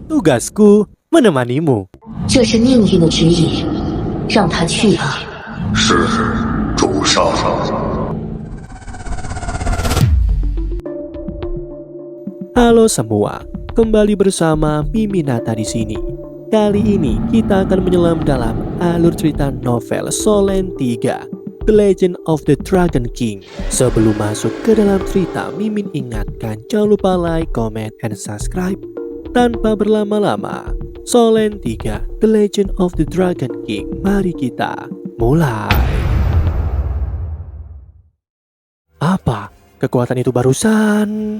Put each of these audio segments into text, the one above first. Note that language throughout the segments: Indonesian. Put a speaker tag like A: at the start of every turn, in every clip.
A: Tugasku menemanimu.
B: 这是命运的指引，让他去吧。
C: 是，主上。
A: Halo semua, kembali bersama Miminata di sini. Kali ini kita akan menyelam dalam alur cerita novel Solen 3, The Legend of the Dragon King. Sebelum masuk ke dalam cerita, Mimin ingatkan jangan lupa like, comment, and subscribe. Tanpa berlama-lama, Solen 3, The Legend of the Dragon King. Mari kita mulai. Apa kekuatan itu barusan?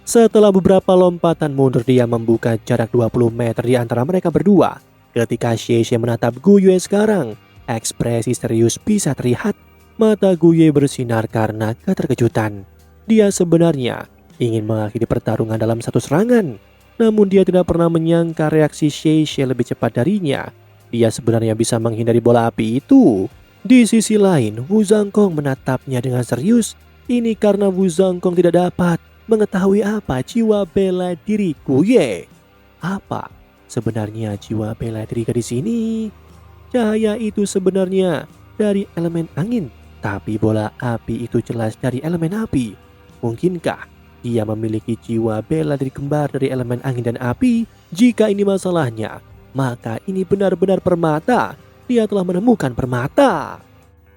A: Setelah beberapa lompatan mundur, dia membuka jarak 20 meter di antara mereka berdua. Ketika Xie menatap Guyue sekarang, ekspresi serius bisa terlihat. Mata Guyue bersinar karena keterkejutan. Dia sebenarnya ingin mengakhiri pertarungan dalam satu serangan. Namun dia tidak pernah menyangka reaksi Xie lebih cepat darinya. Dia sebenarnya bisa menghindari bola api itu. Di sisi lain, Wu Zhangkong menatapnya dengan serius. Ini karena Wu Zhangkong tidak dapat mengetahui apa jiwa bela diri Guyue. Apa sebenarnya jiwa bela diri gadis ini? Cahaya itu sebenarnya dari elemen angin, tapi bola api itu jelas dari elemen api. Mungkinkah dia memiliki jiwa bela diri kembar dari elemen angin dan api? Jika ini masalahnya, maka ini benar-benar permata. Dia telah menemukan permata.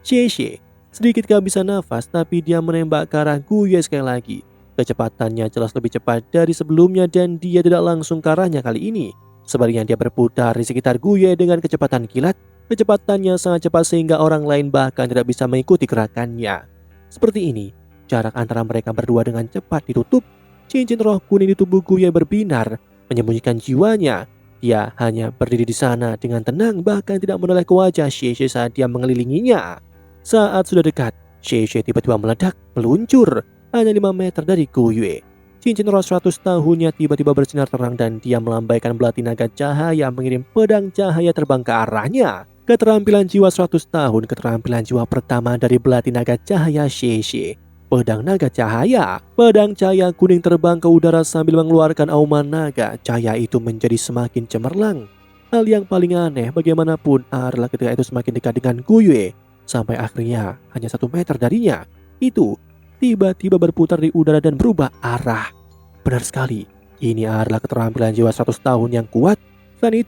A: Xie sedikit kehabisan nafas, tapi dia menembak ke arah Guyue sekali lagi. Kecepatannya jelas lebih cepat dari sebelumnya dan dia tidak langsung ke arahnya kali ini. Sebaliknya dia berputar di sekitar Guyue dengan kecepatan kilat. Kecepatannya sangat cepat sehingga orang lain bahkan tidak bisa mengikuti gerakannya. Seperti ini, jarak antara mereka berdua dengan cepat ditutup. Cincin roh kuning di tubuh Guyue berbinar, menyembunyikan jiwanya. Dia hanya berdiri di sana dengan tenang, bahkan tidak menoleh ke wajah Xie saat dia mengelilinginya. Saat sudah dekat, Xie tiba-tiba meledak, meluncur hanya 5 meter dari Guyue. Cincin roh 100 tahunnya tiba-tiba bersinar terang dan dia melambaikan belati naga cahaya mengirim pedang cahaya terbang ke arahnya. Keterampilan jiwa 100 tahun, keterampilan jiwa pertama dari belati naga cahaya Xie. Pedang naga cahaya. Pedang cahaya kuning terbang ke udara sambil mengeluarkan auman naga. Cahaya itu menjadi semakin cemerlang. Hal yang paling aneh bagaimanapun adalah ketika itu semakin dekat dengan Guyue. Sampai akhirnya hanya 1 meter darinya. Itu tiba-tiba berputar di udara dan berubah arah. Benar sekali, ini adalah keterampilan jiwa 100 tahun yang kuat. Selain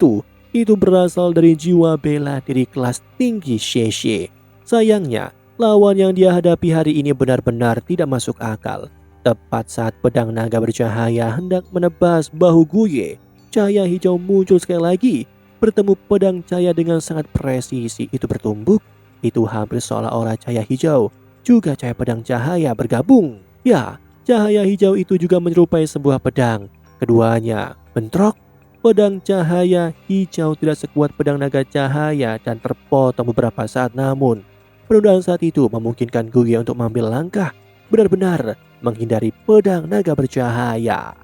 A: itu berasal dari jiwa bela diri kelas tinggi Xie. Sayangnya, lawan yang dia hadapi hari ini benar-benar tidak masuk akal. Tepat saat pedang naga bercahaya hendak menebas bahu Guyue, cahaya hijau muncul sekali lagi. Bertemu pedang cahaya dengan sangat presisi itu bertumbuk. Itu hampir seolah-olah cahaya hijau juga cahaya pedang cahaya bergabung. Ya, cahaya hijau itu juga menyerupai sebuah pedang. Keduanya bentrok. Pedang cahaya hijau tidak sekuat pedang naga cahaya dan terpotong beberapa saat, namun penundaan saat itu memungkinkan Guyue untuk mengambil langkah, benar-benar menghindari pedang naga bercahaya.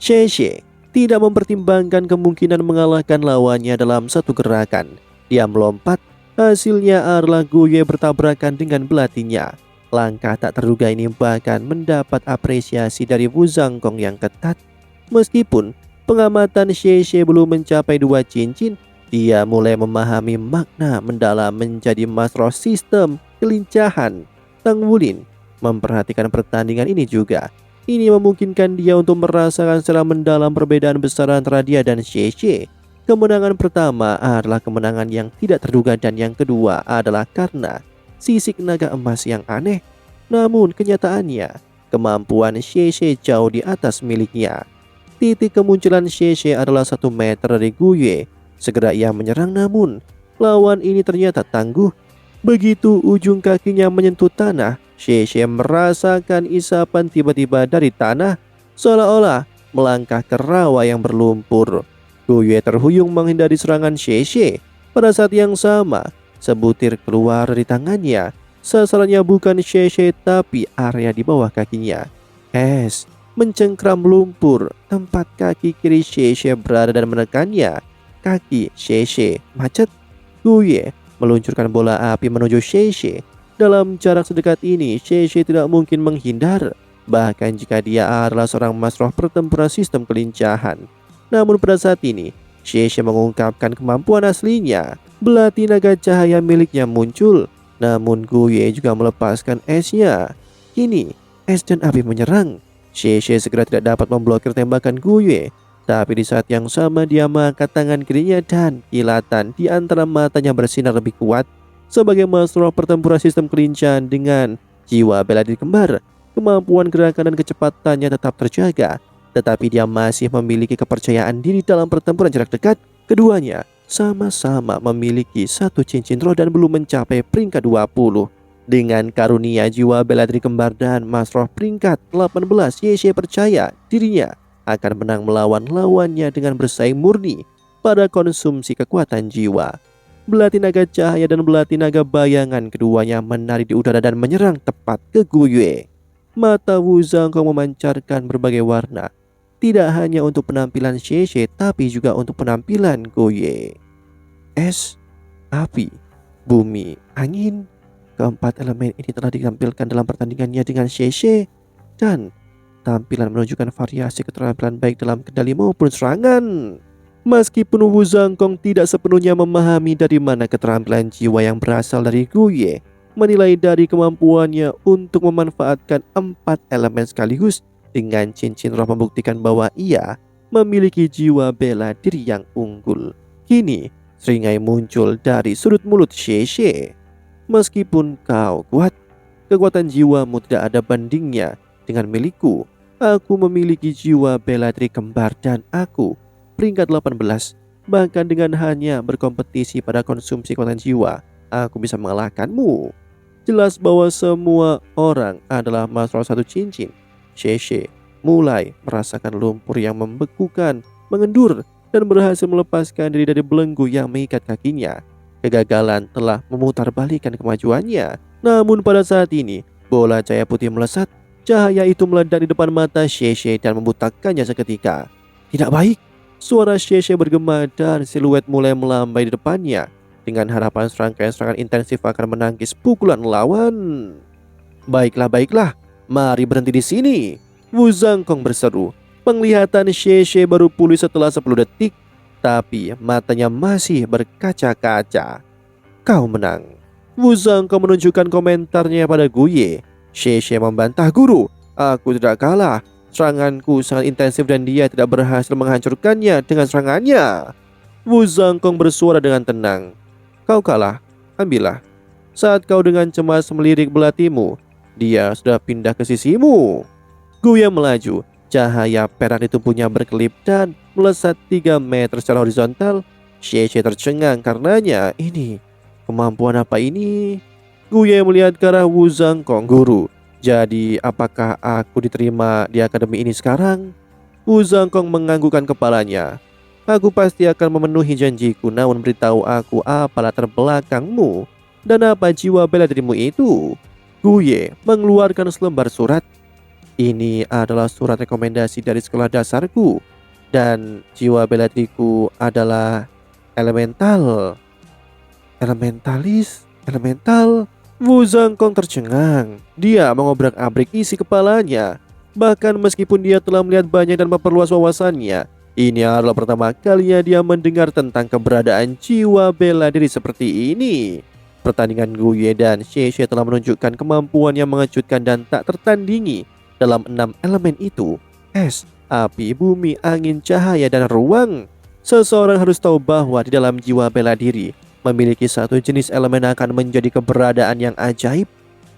A: Xie tidak mempertimbangkan kemungkinan mengalahkan lawannya dalam satu gerakan. Dia melompat. Hasilnya adalah Guyue bertabrakan dengan belatinya. Langkah tak terduga ini bahkan mendapat apresiasi dari Wu Zhangkong yang ketat. Meskipun pengamatan Xie belum mencapai 2 cincin, dia mulai memahami makna mendalam menjadi master sistem kelincahan. Tang Wulin memperhatikan pertandingan ini juga. Ini memungkinkan dia untuk merasakan secara mendalam perbedaan besar antara dia dan Xie. Kemenangan pertama adalah kemenangan yang tidak terduga dan yang kedua adalah karena sisik naga emas yang aneh. Namun kenyataannya, kemampuan Xie jauh di atas miliknya. Titik kemunculan Xie adalah 1 meter dari Guyue. Segera ia menyerang, namun lawan ini ternyata tangguh. Begitu ujung kakinya menyentuh tanah, Xie merasakan isapan tiba-tiba dari tanah, seolah-olah melangkah ke rawa yang berlumpur. Guyue terhuyung menghindari serangan Xie. Pada saat yang sama, sebutir keluar dari tangannya. Sasarannya bukan Xie tapi area di bawah kakinya. Es mencengkram lumpur tempat kaki kiri Xie berada dan menekannya. Kaki Xie macet. Guyue meluncurkan bola api menuju Xie. Dalam jarak sedekat ini, Xie tidak mungkin menghindar. Bahkan jika dia adalah seorang mas roh pertempuran sistem kelincahan. Namun pada saat ini, Sheshe mengungkapkan kemampuan aslinya. Belati naga cahaya miliknya muncul, namun Guye juga melepaskan esnya. Kini, es dan api menyerang. Sheshe segera tidak dapat memblokir tembakan Guye. Tapi di saat yang sama dia mengangkat tangan kirinya dan kilatan di antara matanya bersinar lebih kuat. Sebagai master pertempuran sistem kelincahan dengan jiwa bela diri kembar, kemampuan gerakan dan kecepatannya tetap terjaga. Tetapi dia masih memiliki kepercayaan diri dalam pertempuran jarak dekat. Keduanya sama-sama memiliki satu cincin roh dan belum mencapai peringkat 20. Dengan karunia jiwa bela diri kembar dan master peringkat 18, Sheshe percaya dirinya akan menang melawan lawannya dengan bersaing murni pada konsumsi kekuatan jiwa. Belati naga cahaya dan belati naga bayangan keduanya menari di udara dan menyerang tepat ke Guye. Mata Wu Zhangkong memancarkan berbagai warna, tidak hanya untuk penampilan Sheshe tapi juga untuk penampilan Guye. Es, api, bumi, angin. Keempat elemen ini telah ditampilkan dalam pertandingannya dengan Sheshe dan tampilan menunjukkan variasi keterampilan baik dalam kendali maupun serangan. Meskipun Wu Zhangkong tidak sepenuhnya memahami dari mana keterampilan jiwa yang berasal dari Guye, menilai dari kemampuannya untuk memanfaatkan 4 elemen sekaligus dengan cincin roh membuktikan bahwa ia memiliki jiwa bela diri yang unggul. Kini, seringai muncul dari sudut mulut Sheshe. Meskipun kau kuat, kekuatan jiwamu tidak ada bandingnya dengan milikku. Aku memiliki jiwa bela diri kembar dan aku peringkat 18. Bahkan dengan hanya berkompetisi pada konsumsi kekuatan jiwa, aku bisa mengalahkanmu. Jelas bahwa semua orang adalah masalah satu cincin. Sheshe mulai merasakan lumpur yang membekukan, mengendur, dan berhasil melepaskan diri dari belenggu yang mengikat kakinya. Kegagalan telah memutarbalikkan kemajuannya. Namun pada saat ini, bola cahaya putih melesat. Cahaya itu meledak di depan mata Sheshe dan membutakannya seketika. Tidak baik. Suara Sheshe bergema dan siluet mulai melambai di depannya. Dengan harapan serangkaian serangan intensif akan menangkis pukulan lawan. Baiklah, mari berhenti di sini. Wu Zhangkong berseru. Penglihatan Sheshe baru pulih setelah 10 detik, tapi matanya masih berkaca-kaca. Kau menang. Wu Zhangkong menunjukkan komentarnya pada Guye. Sheshe membantah, guru, aku tidak kalah. Seranganku sangat intensif dan dia tidak berhasil menghancurkannya dengan serangannya. Wu Zhangkong bersuara dengan tenang. Kau kalah, ambillah. Saat kau dengan cemas melirik belatimu, dia sudah pindah ke sisimu. Guye melaju. Cahaya perak di tubuhnya berkelip dan melesat 3 meter secara horizontal. Sheshe tercengang karenanya. Ini, kemampuan apa ini? Guye melihat ke arah Wu Zhangkong. Guru, jadi apakah aku diterima di akademi ini sekarang? Wu Zhangkong menganggukkan kepalanya. Aku pasti akan memenuhi janjiku, namun beritahu aku apa latar belakangmu dan apa jiwa bela dirimu itu. Guye mengeluarkan selembar surat. Ini adalah surat rekomendasi dari sekolah dasarku dan jiwa bela diriku adalah elemental. Elemental. Wu Zhangkong tercengang. Dia mengobrak-abrik isi kepalanya. Bahkan meskipun dia telah melihat banyak dan memperluas wawasannya, ini adalah pertama kalinya dia mendengar tentang keberadaan jiwa bela diri seperti ini. Pertandingan Guye dan Sheshe telah menunjukkan kemampuan yang mengejutkan dan tak tertandingi dalam 6 elemen itu: es, api, bumi, angin, cahaya, dan ruang. Seseorang harus tahu bahwa di dalam jiwa bela diri memiliki satu jenis elemen akan menjadi keberadaan yang ajaib.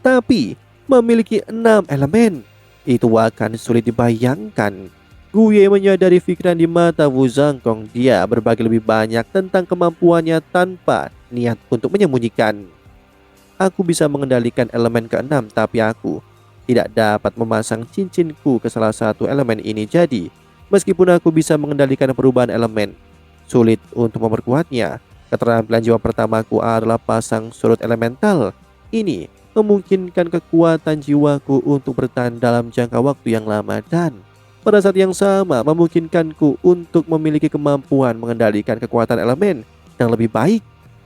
A: Tapi memiliki 6 elemen itu akan sulit dibayangkan. Guye menyadari pikiran di mata Wu Zhangkong. Dia berbagi lebih banyak tentang kemampuannya tanpa niat untuk menyembunyikan. Aku bisa mengendalikan elemen ke-6, tapi aku tidak dapat memasang cincinku ke salah satu elemen ini. Jadi meskipun aku bisa mengendalikan perubahan elemen, sulit untuk memperkuatnya. Keterampilan jiwa pertamaku adalah pasang surut elemental. Ini memungkinkan kekuatan jiwaku untuk bertahan dalam jangka waktu yang lama dan pada saat yang sama memungkinkanku untuk memiliki kemampuan mengendalikan kekuatan elemen yang lebih baik.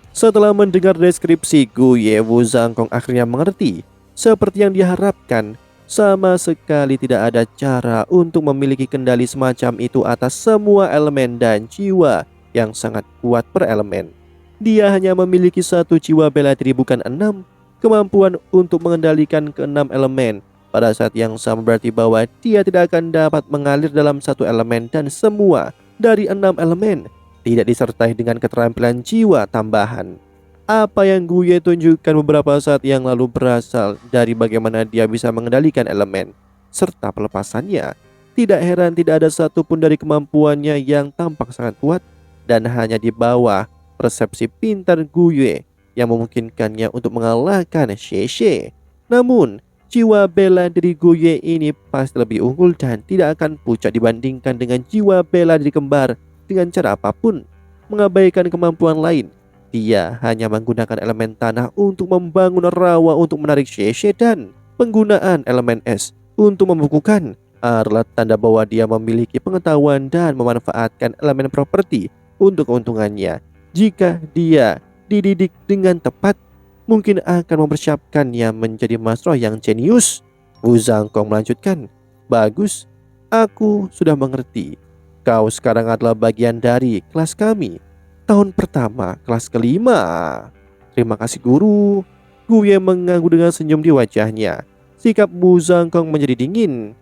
A: Setelah mendengar deskripsi Guye, Wu Zhangkong akhirnya mengerti. Seperti yang diharapkan, Sama sekali tidak ada cara untuk memiliki kendali semacam itu atas semua elemen dan jiwa yang sangat kuat per elemen. Dia hanya memiliki satu jiwa bela diri bukan 6. Kemampuan untuk mengendalikan keenam elemen pada saat yang sama berarti bahwa dia tidak akan dapat mengalir dalam satu elemen dan semua dari 6 elemen tidak disertai dengan keterampilan jiwa tambahan. Apa yang Guye tunjukkan beberapa saat yang lalu berasal dari bagaimana dia bisa mengendalikan elemen serta pelepasannya. Tidak heran tidak ada satupun dari kemampuannya yang tampak sangat kuat dan hanya di bawah persepsi pintar Guye yang memungkinkannya untuk mengalahkan Sheshe. Namun, jiwa bela diri Guye ini pasti lebih unggul dan tidak akan pucat dibandingkan dengan jiwa bela diri kembar dengan cara apapun. Mengabaikan kemampuan lain, dia hanya menggunakan elemen tanah untuk membangun rawa untuk menarik Sheshe dan penggunaan elemen es untuk membukukan adalah tanda bahwa dia memiliki pengetahuan dan memanfaatkan elemen properti untuk keuntungannya. Jika dia dididik dengan tepat, mungkin akan mempersiapkannya menjadi Mas-Roh yang jenius. Wu Zhangkong melanjutkan, bagus, aku sudah mengerti. Kau sekarang adalah bagian dari kelas kami. Tahun pertama, kelas kelima. Terima kasih guru. Guye mengangguk dengan senyum di wajahnya. Sikap Wu Zhangkong menjadi dingin.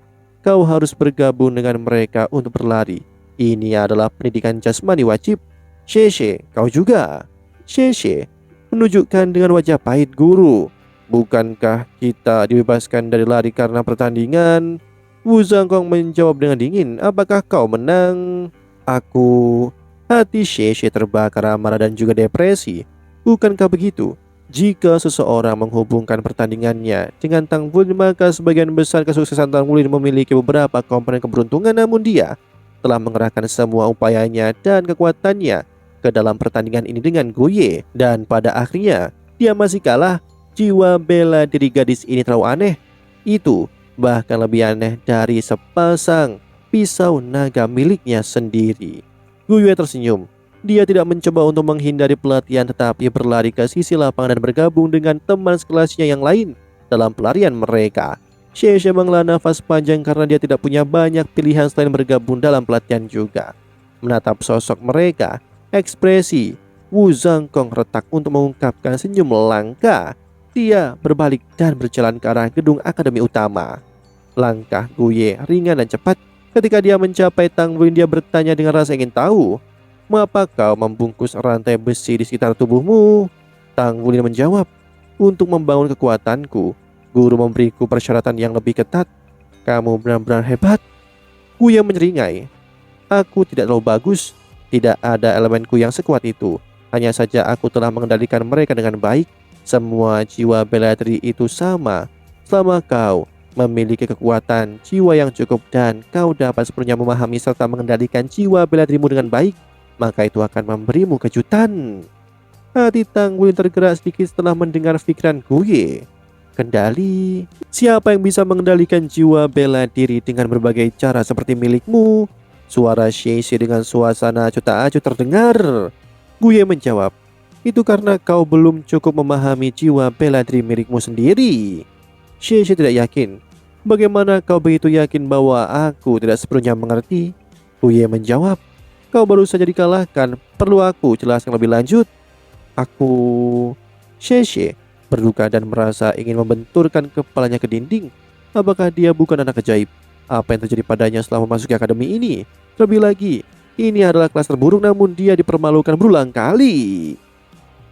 A: Kau harus bergabung dengan mereka untuk berlari. Ini adalah pendidikan jasmani wajib. Sheshe, kau juga. Sheshe menunjukkan dengan wajah pahit guru. Bukankah kita dibebaskan dari lari karena pertandingan? Wu Zhangkong menjawab dengan dingin. Apakah kau menang? Aku. Hati Sheshe terbakar amarah dan juga depresi. Bukankah begitu? Jika seseorang menghubungkan pertandingannya dengan Tang Wulin, maka sebagian besar kesuksesan Tang Wulin memiliki beberapa komponen keberuntungan, namun dia telah mengerahkan semua upayanya dan kekuatannya ke dalam pertandingan ini dengan Guye, dan pada akhirnya dia masih kalah. Jiwa bela diri gadis ini terlalu aneh. Itu bahkan lebih aneh dari sepasang pisau naga miliknya sendiri. Guye tersenyum. Dia tidak mencoba untuk menghindari pelatihan tetapi berlari ke sisi lapangan dan bergabung dengan teman sekelasnya yang lain dalam pelarian mereka. Sheshe menghela nafas panjang karena dia tidak punya banyak pilihan selain bergabung dalam pelatihan juga. Menatap sosok mereka, ekspresi Wu Zhangkong retak untuk mengungkapkan senyum langka. Dia berbalik dan berjalan ke arah gedung akademi utama. Langkah Guye ringan dan cepat. Ketika dia mencapai Tang Wulin, dia bertanya dengan rasa ingin tahu, mengapa kau membungkus rantai besi di sekitar tubuhmu? Tang Wulin menjawab, untuk membangun kekuatanku, guru memberiku persyaratan yang lebih ketat. Kamu benar-benar hebat. Guye menyeringai. Aku tidak terlalu bagus. Tidak ada elemenku yang sekuat itu. Hanya saja aku telah mengendalikan mereka dengan baik. Semua jiwa bela diri itu sama. Selama kau memiliki kekuatan jiwa yang cukup dan kau dapat sepenuhnya memahami serta mengendalikan jiwa bela dirimu dengan baik, maka itu akan memberimu kejutan. Hati Tang Wulin tergerak sedikit setelah mendengar pikiran Guye. Kendali? Siapa yang bisa mengendalikan jiwa bela diri dengan berbagai cara seperti milikmu? Suara Sheshe dengan suasana acuh tak acuh terdengar. Guye menjawab, itu karena kau belum cukup memahami jiwa bela diri milikmu sendiri. Sheshe tidak yakin. Bagaimana kau begitu yakin bahwa aku tidak sepenuhnya mengerti? Guye menjawab, kau baru saja dikalahkan. Perlu aku jelaskan lebih lanjut? Sheshe berduka dan merasa ingin membenturkan kepalanya ke dinding. Apakah dia bukan anak ajaib? Apa yang terjadi padanya setelah memasuki akademi ini? Terlebih lagi, ini adalah kelas terburuk namun dia dipermalukan berulang kali.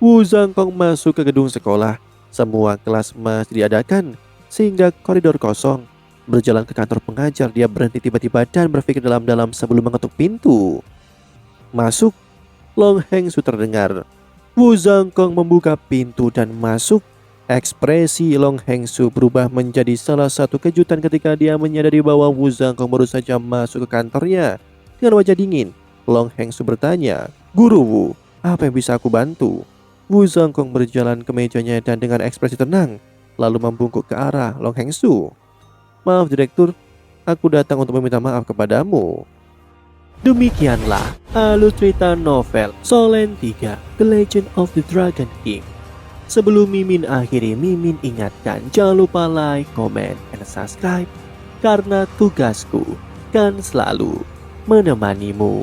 A: Wu Zhangkong masuk ke gedung sekolah. Semua kelas masih diadakan sehingga koridor kosong. Berjalan ke kantor pengajar, dia berhenti tiba-tiba dan berpikir dalam-dalam sebelum mengetuk pintu. Masuk. Long Hengsu terdengar. Wu Zhangkong membuka pintu dan masuk. Ekspresi Long Hengsu berubah menjadi salah satu kejutan ketika dia menyadari bahwa Wu Zhangkong baru saja masuk ke kantornya. Dengan wajah dingin, Long Hengsu bertanya, Guru Wu, apa yang bisa aku bantu? Wu Zhangkong berjalan ke mejanya dan dengan ekspresi tenang, lalu membungkuk ke arah Long Hengsu. Maaf direktur, aku datang untuk meminta maaf kepadamu. Demikianlah alur cerita novel Solen 3 The Legend of the Dragon King. Sebelum Mimin akhiri, Mimin ingatkan jangan lupa like, comment, and subscribe karena tugasku kan selalu menemanimu.